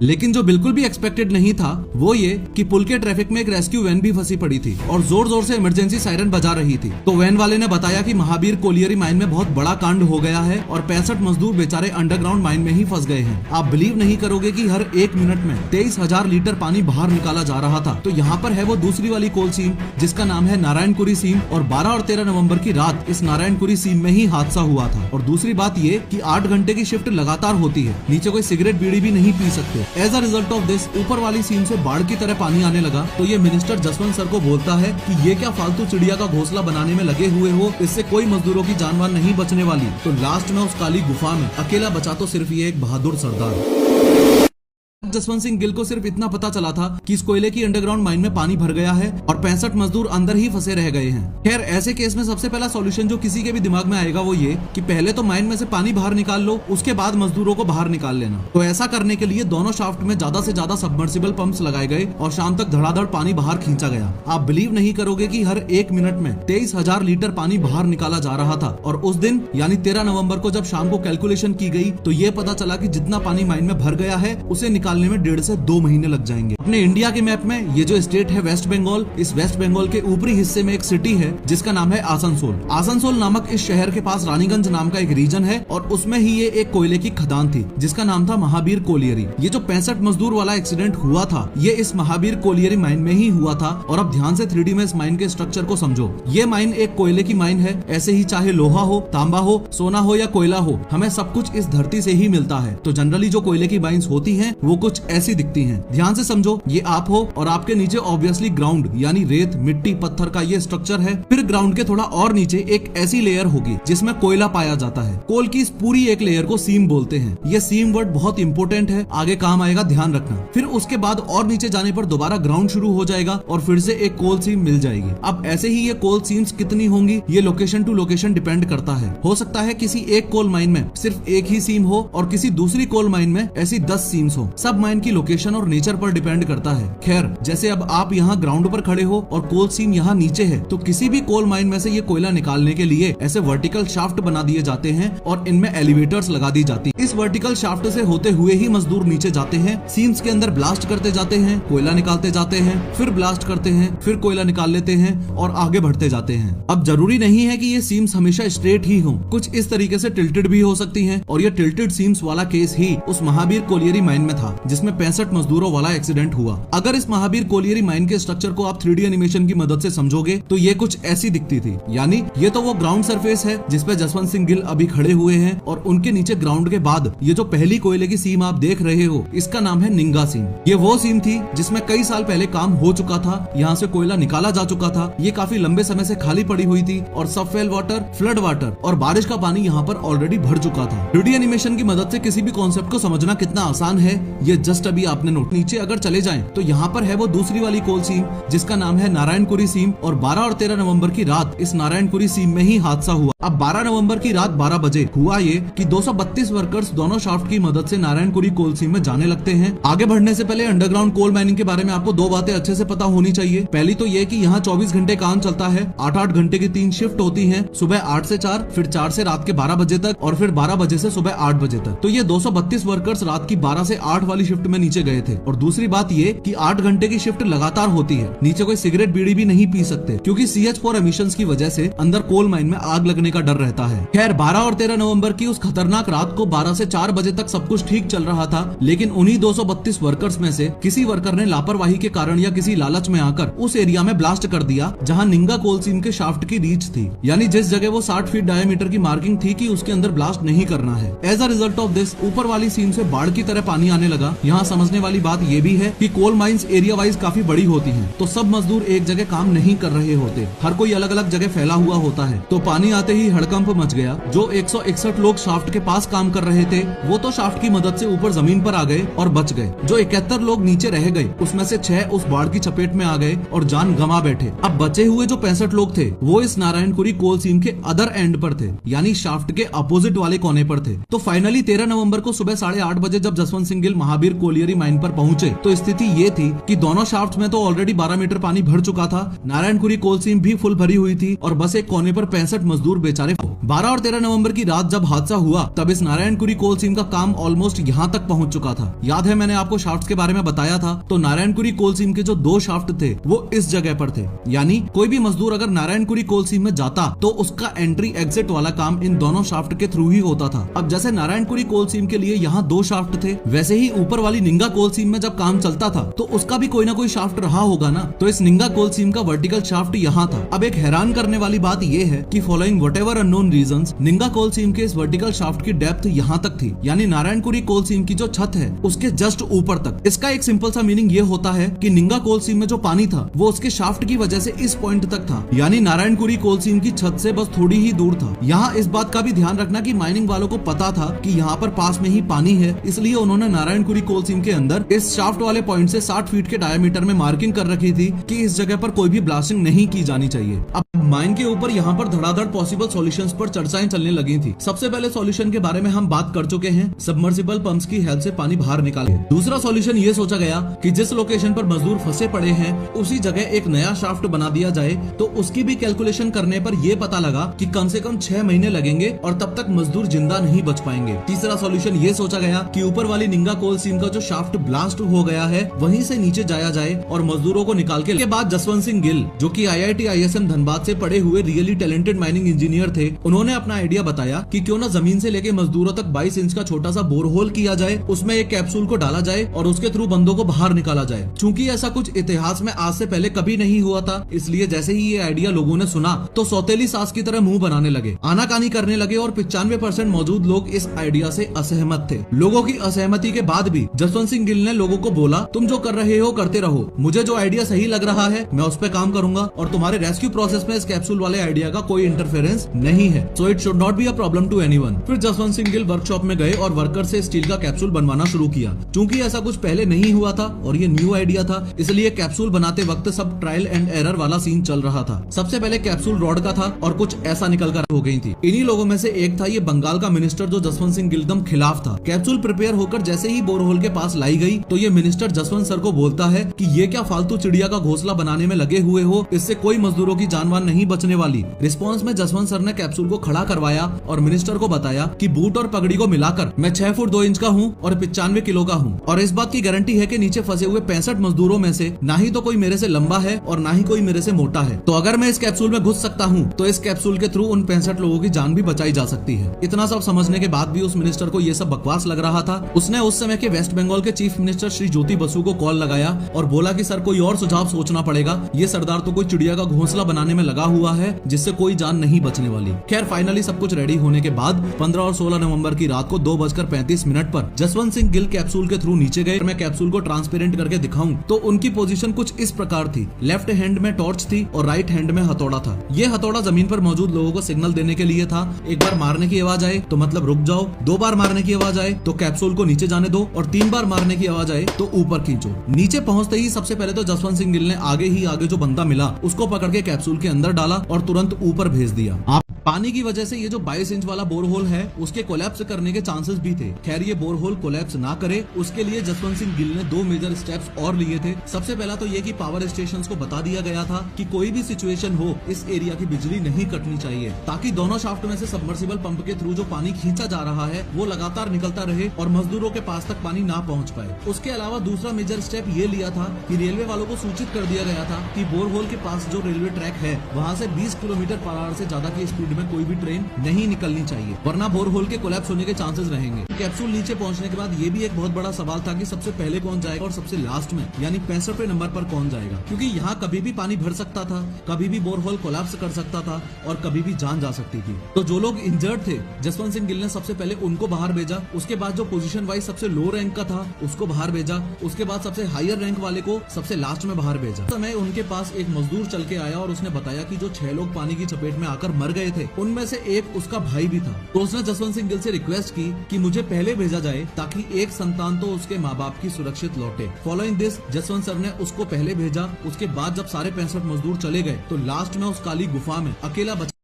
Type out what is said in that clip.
लेकिन जो बिल्कुल भी एक्सपेक्टेड नहीं था वो ये कि पुल के ट्रैफिक में एक रेस्क्यू वैन भी फंसी पड़ी थी और जोर जोर से इमरजेंसी सायरन बजा रही थी। तो वैन वाले ने बताया कि महावीर कोलियरी माइन में बहुत बड़ा कांड हो गया है और 65 मजदूर बेचारे अंडरग्राउंड माइन में ही फंस गए हैं। आप बिलीव नहीं करोगे कि हर एक मिनट में 23,000 लीटर पानी बाहर निकाला जा रहा था। तो यहाँ पर है वो दूसरी वाली कोल सीम जिसका नाम है नारायणपुरी सीम और 12 और 13 नवंबर की रात इस नारायणपुरी सीम में ही हादसा हुआ था। और दूसरी बात ये कि 8 घंटे की शिफ्ट लगातार होती है, नीचे कोई सिगरेट बीड़ी भी नहीं पी सकते। As a result of this ऊपर वाली सीम से बाढ़ की तरह पानी आने लगा। तो ये मिनिस्टर जसवंत सर को बोलता है कि ये क्या फालतू चिड़िया का घोंसला बनाने में लगे हुए हो, इससे कोई मजदूरों की जानवान नहीं बचने वाली। तो लास्ट में उस काली गुफा में अकेला बचा तो सिर्फ ये एक बहादुर सरदार। जसवंत सिंह गिल को सिर्फ इतना पता चला था कि इस कोयले की अंडरग्राउंड माइन में पानी भर गया है और 65 मजदूर अंदर ही फंसे रह गए हैं। खैर ऐसे केस में सबसे पहला सॉल्यूशन जो किसी के भी दिमाग में आएगा वो ये कि पहले तो माइन में से पानी बाहर निकाल लो, उसके बाद मजदूरों को बाहर निकाल लेना। तो ऐसा करने के लिए दोनों शाफ्ट में ज्यादा से ज्यादा सबमर्सिबल पंप्स लगाए गए और शाम तक धड़ाधड़ पानी बाहर खींचा गया। आप बिलीव नहीं करोगे कि हर एक मिनट में 23,000 लीटर पानी बाहर निकाला जा रहा था। और उस दिन यानी 13 नवंबर को जब शाम को कैलकुलेशन की गई तो ये पता चला कि जितना पानी माइन में भर गया है उसे निकालने में 1.5 से 2 महीने लग जाएंगे। अपने इंडिया के मैप में ये जो स्टेट है वेस्ट बंगाल, इस वेस्ट बंगाल के ऊपरी हिस्से में एक सिटी है जिसका नाम है आसनसोल। आसनसोल नामक इस शहर के पास रानीगंज नाम का एक रीजन है और उसमें ही ये एक कोयले की खदान थी जिसका नाम था महावीर कोलियरी। ये जो 65 मजदूर वाला एक्सीडेंट हुआ था ये इस महावीर कोलियरी माइन में ही हुआ था। और अब ध्यान से 3D में इस माइन के स्ट्रक्चर को समझो। ये माइन एक कोयले की माइन है। ऐसे ही चाहे लोहा हो, तांबा हो, सोना हो या कोयला हो, हमें सब कुछ इस धरती से ही मिलता है। तो जनरली जो कोयले की माइंस होती हैं वो कुछ ऐसी दिखती हैं। ध्यान से समझो, ये आप हो और आपके नीचे ऑब्वियसली ग्राउंड यानी रेत, मिट्टी, पत्थर का ये स्ट्रक्चर है। फिर ग्राउंड के थोड़ा और नीचे एक ऐसी लेयर होगी जिसमें कोयला पाया जाता है। कोल की इस पूरी एक लेयर को सीम बोलते हैं। ये सीम वर्ड बहुत इंपॉर्टेंट है, आगे काम आएगा, ध्यान रखना। फिर उसके बाद और नीचे जाने पर दोबारा ग्राउंड शुरू हो जाएगा और फिर से एक कोल सीम मिल जाएगी। अब ऐसे ही ये कोल सीम्स कितनी होंगी ये लोकेशन टू लोकेशन डिपेंड करता है। हो सकता है किसी एक कोल माइन में सिर्फ एक ही सीम हो और किसी दूसरी कोल माइन में ऐसी 10 सीम्स हो। सब माइन की लोकेशन और नेचर पर डिपेंड करता है। खैर जैसे अब आप यहाँ ग्राउंड पर खड़े हो और कोल सीम यहाँ नीचे है तो किसी भी कोल माइन में से ये कोयला निकालने के लिए ऐसे वर्टिकल शाफ्ट बना दिए जाते हैं और इनमें एलिवेटर्स लगा दी जाती है। इस वर्टिकल शाफ्ट से होते हुए ही मजदूर नीचे जाते हैं, सीम्स के अंदर ब्लास्ट करते जाते हैं, कोयला निकालते जाते हैं, फिर ब्लास्ट करते हैं, फिर कोयला निकाल लेते हैं और आगे बढ़ते जाते हैं। अब जरूरी नहीं है कि ये सीम्स हमेशा स्ट्रेट ही हो, कुछ इस तरीके से टिल्टेड भी हो सकती हैं। और ये टिल्टेड सीम्स वाला केस ही उस महावीर कोलियरी माइन में था जिसमें 65 मजदूरों वाला एक्सीडेंट हुआ। अगर इस महावीर कोलियरी माइन के स्ट्रक्चर को आप 3D एनिमेशन की मदद से समझोगे तो ये कुछ ऐसी दिखती थी। यानी ये तो वो ग्राउंड सरफेस है जिसपे जसवंत सिंह गिल अभी खड़े हुए हैं और उनके नीचे ग्राउंड के बाद ये जो पहली कोयले की सीम आप देख रहे हो इसका नाम है निंगा सीम। ये वो सीम थी जिसमें कई साल पहले काम हो चुका था, यहाँ से कोयला निकाला जा चुका था। ये काफी लंबे समय से खाली पड़ी हुई थी और सबवेल वाटर, फ्लड वाटर और बारिश का पानी यहाँ पर ऑलरेडी भर चुका था। 3D एनिमेशन की मदद से किसी भी कॉन्सेप्ट को समझना कितना आसान है ये जस्ट अभी आपने नोट। नीचे अगर चले जाएं तो यहाँ पर है वो दूसरी वाली कोल सीम जिसका नाम है नारायणपुरी सीम और 12 और 13 नवंबर की रात इस नारायणपुरी सीम में ही हादसा हुआ। अब 12 नवंबर की रात 12 बजे हुआ ये कि 232 वर्कर्स दोनों शाफ्ट की मदद से नारायणपुरी कोल सीम में जाने लगते हैं। आगे बढ़ने से पहले अंडरग्राउंड कोल माइनिंग के बारे में आपको 2 बातें अच्छे से पता होनी चाहिए। पहली तो ये कि यहाँ 24 घंटे काम चलता है, 8-8 घंटे की 3 शिफ्ट होती है, सुबह 8 से 4, फिर 4 से रात के 12 बजे तक और फिर 12 बजे से सुबह 8 बजे तक। तो ये 232 वर्कर्स रात की 12 से 8 वाली शिफ्ट में नीचे गए थे। और दूसरी बात ये कि 8 घंटे की शिफ्ट लगातार होती है, नीचे कोई सिगरेट बीड़ी भी नहीं पी सकते क्योंकि CH4 एमिशंस की वजह से अंदर कोल माइन में आग लगने का डर रहता है। खैर 12 और 13 नवंबर की उस खतरनाक रात को 12 से 4 बजे तक सब कुछ ठीक चल रहा था, लेकिन उन्हीं 232 वर्कर्स में से किसी वर्कर ने लापरवाही के कारण या किसी लालच में आकर उस एरिया में ब्लास्ट कर दिया जहां निंगा कोल सीम के शाफ्ट की रीच थी। यानी जिस जगह वो 60 फीट डायमीटर की मार्किंग थी कि उसके अंदर ब्लास्ट नहीं करना है। As a result of this ऊपर वाली सीम से बाढ़ की तरह पानी आने लगा। यहाँ समझने वाली बात ये भी है कि कोल माइंस एरिया वाइज काफी बड़ी होती हैं, तो सब मजदूर एक जगह काम नहीं कर रहे होते, हर कोई अलग अलग जगह फैला हुआ होता है। तो पानी आते ही हड़कंप मच गया। जो 161 लोग शाफ्ट के पास काम कर रहे थे वो तो शाफ्ट की मदद से ऊपर जमीन पर आ गए और बच गए। जो 71 लोग नीचे रह गए उसमें से 6 उस बाढ़ की चपेट में आ गए और जान गंवा बैठे। अब बचे हुए जो 65 लोग थे वो इस नारायणपुरी कोल सीम के अदर एंड पर थे, यानी शाफ्ट के अपोजिट वाले कोने पर थे। तो फाइनली 13 नवंबर को सुबह 8:30 बजे जब जसवंत सिंह गिल महावीर महावीर कोलियरी माइन पर पहुंचे तो स्थिति ये थी कि दोनों शाफ्ट में तो ऑलरेडी 12 मीटर पानी भर चुका था, नारायणपुरी कोल सीम भी फुल भरी हुई थी और बस एक कोने पर 65 मजदूर बेचारे। 12 और 13 नवंबर की रात जब हादसा हुआ तब इस नारायणपुरी कोल सीम का काम ऑलमोस्ट यहाँ तक पहुँच चुका था। याद है मैंने आपको शाफ्ट के बारे में बताया था, तो नारायणपुरी कोल सीम के जो 2 शाफ्ट थे वो इस जगह पर थे, यानी कोई भी मजदूर अगर नारायणपुरी कोल सीम में जाता तो उसका एंट्री एग्जिट वाला काम इन दोनों शाफ्ट के थ्रू ही होता था। अब जैसे नारायणपुरी कोल सीम के लिए यहाँ 2 शाफ्ट थे, वैसे ही ऊपर वाली निंगा कोल सीम में जब काम चलता था तो उसका भी कोई ना कोई शाफ्ट रहा होगा ना, तो इस निंगा कोल सीम का वर्टिकल शाफ्ट यहाँ था। अब एक हैरान करने वाली बात यह है कि फॉलोइंग व्हाटएवर अननोन रीजंस, निंगा कोल सीम के इस वर्टिकल शाफ्ट की डेप्थ यहाँ तक थी, यानी नारायणपुरी कोल सीम की जो छत है उसके जस्ट ऊपर तक। इसका एक सिंपल सा मीनिंग ये होता है कि निंगा कोल सीम में जो पानी था वो उसके शाफ्ट की वजह से इस पॉइंट तक था, यानी नारायणपुरी कोल सीम की छत से बस थोड़ी ही दूर था। यहाँ इस बात का भी ध्यान रखना कि माइनिंग वालों को पता था कि यहाँ पर पास में ही पानी है, इसलिए उन्होंने नारायणपुरी कोल सीम के अंदर इस शाफ्ट वाले पॉइंट से 60 फीट के डायमीटर में मार्किंग कर रखी थी कि इस जगह पर कोई भी ब्लास्टिंग नहीं की जानी चाहिए। अब माइन के ऊपर यहाँ पर धड़ाधड़ पॉसिबल सॉल्यूशंस पर चर्चाएं चलने लगी थी। सबसे पहले सॉल्यूशन के बारे में हम बात कर चुके हैं, सबमर्सिबल पंप्स की हेल्प से पानी बाहर निकाले। दूसरा सॉल्यूशन ये सोचा गया कि जिस लोकेशन पर मजदूर फंसे पड़े हैं उसी जगह एक नया शाफ्ट बना दिया जाए, तो उसकी भी कैलकुलेशन करने पर यह पता लगा कि कम से कम 6 महीने लगेंगे और तब तक मजदूर जिंदा नहीं बच पाएंगे। तीसरा सॉल्यूशन ये सोचा गया कि ऊपर वाली निंगा कोल सीम का जो शाफ्ट ब्लास्ट हो गया है वहीं से नीचे जाया जाए और मजदूरों को निकाल के बाद जसवंत सिंह गिल जो कि IIT ISM धनबाद से पढ़े हुए रियली टैलेंटेड माइनिंग इंजीनियर थे, उन्होंने अपना आइडिया बताया कि क्यों ना जमीन से लेके मजदूरों तक 22 इंच का छोटा सा बोरहोल किया जाए, उसमें एक कैप्सूल को डाला जाए और उसके थ्रू बंदों को बाहर निकाला जाए। चूंकि ऐसा कुछ इतिहास में आज से पहले कभी नहीं हुआ था, इसलिए जैसे ही ये आइडिया लोगों ने सुना तो सौतेली सास की तरह मुंह बनाने लगे, आनाकानी करने लगे और 95% मौजूद लोग इस आइडिया से असहमत थे। लोगों की असहमति के बाद भी जसवंत सिंह गिल ने लोगों को बोला, तुम जो कर रहे हो करते रहो, मुझे जो आइडिया सही लग रहा है मैं उस पर काम करूंगा और तुम्हारे रेस्क्यू प्रोसेस में इस कैप्सूल वाले आइडिया का कोई इंटरफेरेंस नहीं है, so it should not be a problem to anyone. फिर जसवंत सिंह गिल वर्कशॉप में गए और वर्कर से स्टील का कैप्सूल बनवाना शुरू किया। चूंकि ऐसा कुछ पहले नहीं हुआ था और ये न्यू आइडिया था, इसलिए कैप्सूल बनाते वक्त सब ट्रायल एंड एरर वाला सीन चल रहा था। सबसे पहले कैप्सूल रॉड का था और कुछ ऐसा निकल कर हो गई थी। इन्हीं लोगों में से एक था ये बंगाल का मिनिस्टर जो जसवंत सिंह गिल एकदम खिलाफ था। कैप्सूल प्रिपेयर होकर जैसे ही बोरहोल के पास लाई गई तो ये मिनिस्टर जसवंत सर को बोलता है कि ये क्या फालतू चिड़िया का घोंसला बनाने में लगे हुए हो, इससे कोई मजदूरों की जानवान नहीं बचने वाली। रिस्पांस में जसवंत सर ने कैप्सूल को खड़ा करवाया और मिनिस्टर को बताया कि बूट और पगड़ी को मिलाकर मैं 6 फुट 2 इंच का हूँ और 95 किलो का हूँ और इस बात की गारंटी है कि नीचे फंसे हुए 65 मजदूरों में से ना ही तो कोई मेरे से लंबा है और ना ही कोई मेरे से मोटा है, तो अगर मैं इस कैप्सूल में घुस सकता हूँ तो इस कैप्सूल के थ्रू उन 65 लोगों की जान भी बचाई जा सकती है। इतना सब समझने के बाद भी उस मिनिस्टर को ये सब बकवास लग रहा था। उसने उस समय के वेस्ट बंगाल के चीफ मिनिस्टर श्री ज्योति बसु को कॉल लगाया और बोला कि सर कोई और सुझाव सोचना पड़ेगा, ये सरदार तो कोई चिड़िया का घोंसला बनाने में लगा हुआ है जिससे कोई जान नहीं बचने वाली। खैर फाइनली सब कुछ रेडी होने के बाद 15 और 16 नवंबर की रात को 2:35 पर जसवंत सिंह गिल कैप्सूल के थ्रू नीचे गए। मैं कैप्सूल को ट्रांसपेरेंट करके दिखाऊं तो उनकी पोजीशन कुछ इस प्रकार थी, लेफ्ट हैंड में टॉर्च थी और राइट हैंड में हथौड़ा था। ये हथौड़ा जमीन पर मौजूद लोगों को सिग्नल देने के लिए था, एक बार मारने की आवाज आए तो मतलब रुक जाओ, 2 बार मारने की आवाज आए तो कैप्सूल को नीचे जाने दो और 3 बार मारने की आवाज आए तो ऊपर खींचो। नीचे पहुंचते ही सबसे पहले तो जसवंत सिंह गिल ने आगे जो बंदा मिला उसको पकड़ के कैप्सूल के अंदर डाला और तुरंत ऊपर भेज दिया। पानी की वजह से ये जो 22 इंच वाला बोरहोल है उसके कोलैप्स करने के चांसेस भी थे। खैर ये बोरहोल कोलैप्स ना करे उसके लिए जसवंत सिंह गिल ने 2 मेजर स्टेप्स और लिए थे। सबसे पहला तो ये कि पावर स्टेशंस को बता दिया गया था कि कोई भी सिचुएशन हो इस एरिया की बिजली नहीं कटनी चाहिए, ताकि दोनों शाफ्ट में से सबमर्सिबल पंप के थ्रू जो पानी खींचा जा रहा है वो लगातार निकलता रहे और मजदूरों के पास तक पानी ना पहुंच पाए। उसके अलावा दूसरा मेजर स्टेप ये लिया था कि रेलवे वालों को सूचित कर दिया गया था कि बोरहोल के पास जो रेलवे ट्रैक है वहाँ से 20 किलोमीटर पर आवर से ज्यादा की स्पीड में कोई भी ट्रेन नहीं निकलनी चाहिए, वरना बोरहोल के कोलैप्स होने के चांसेस रहेंगे। कैप्सूल नीचे पहुंचने के बाद ये भी एक बहुत बड़ा सवाल था कि सबसे पहले कौन जाएगा और सबसे लास्ट में यानी 65वें नंबर पर कौन जाएगा, क्योंकि यहाँ कभी भी पानी भर सकता था, कभी भी बोरहोल कोलैप्स कर सकता था और कभी भी जान जा सकती थी। तो जो लोग इंजर्ड थे जसवंत सिंह गिल ने सबसे पहले उनको बाहर भेजा, उसके बाद जो पोजीशन वाइज सबसे लो रैंक का था उसको बाहर भेजा, उसके बाद सबसे हायर रैंक वाले को सबसे लास्ट में बाहर भेजा। उस समय उनके पास एक मजदूर चल के आया और उसने बताया कि जो 6 लोग पानी की चपेट में आकर मर गए थे उनमें से एक उसका भाई भी था। तो उसने जसवंत सिंह गिल से रिक्वेस्ट की कि मुझे पहले भेजा जाए ताकि एक संतान तो उसके माँ बाप की सुरक्षित लौटे। फॉलोइंग दिस जसवंत सर ने उसको पहले भेजा। उसके बाद जब सारे 65 मजदूर चले गए तो लास्ट में उस काली गुफा में अकेला बचा